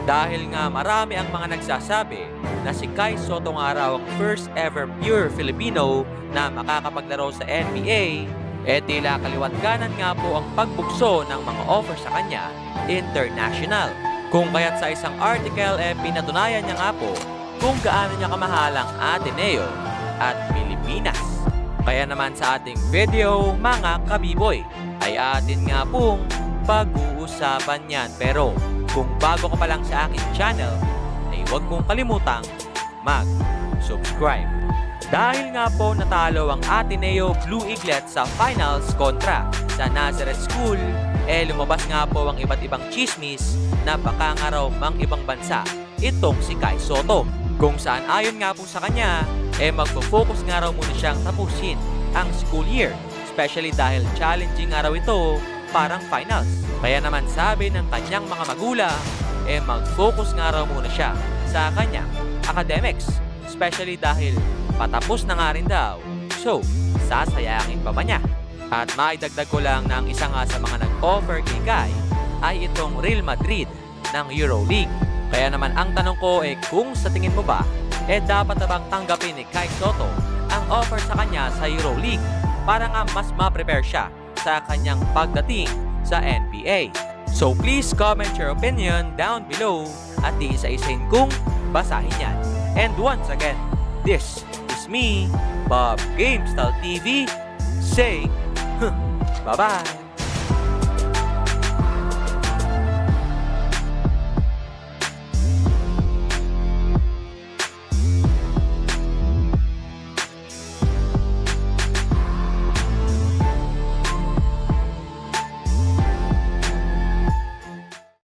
Dahil nga marami ang mga nagsasabi na si Kai Sotto nga raw ang first ever pure Filipino na makakapaglaro sa NBA, tila kaliwat kanan nga po ang pagbukso ng mga offer sa kanya international. Kung kaya't sa isang article pinatunayan niya nga po kung gaano niya kamahalang Ateneo at Pilipinas. Kaya naman sa ating video mga kabiboy ay atin nga pong pag-uusapan yan. Pero kung bago ka pa lang sa aking channel ay huwag mong kalimutang mag-subscribe. Dahil nga po natalo ang Ateneo Blue Eaglets sa finals kontra sa Nazareth School, lumabas nga po ang iba't ibang chismis na baka nga raw mang ibang bansa itong si Kai Sotto. Kung saan ayon nga po sa kanya, magpo-focus nga raw muna siyang tapusin ang school year, especially dahil challenging nga raw ito parang finals. Kaya naman sabi ng kanyang mga magulang, mag-focus nga raw muna siya sa kanyang academics, especially dahil patapos na nga rin daw. So, sasayangin pa ba niya? At maidagdag ko lang na ang isa nga sa mga nag-offer kay Kai ay itong Real Madrid ng EuroLeague. Kaya naman ang tanong ko kung sa tingin mo ba, dapat na bang tanggapin ni Kai Sotto ang offer sa kanya sa EuroLeague para nga mas ma-prepare siya sa kanyang pagdating sa NBA. So please comment your opinion down below at iisa-isahin kong basahin yan. And once again, this is me, Bob GameStyle TV, saying, bye-bye!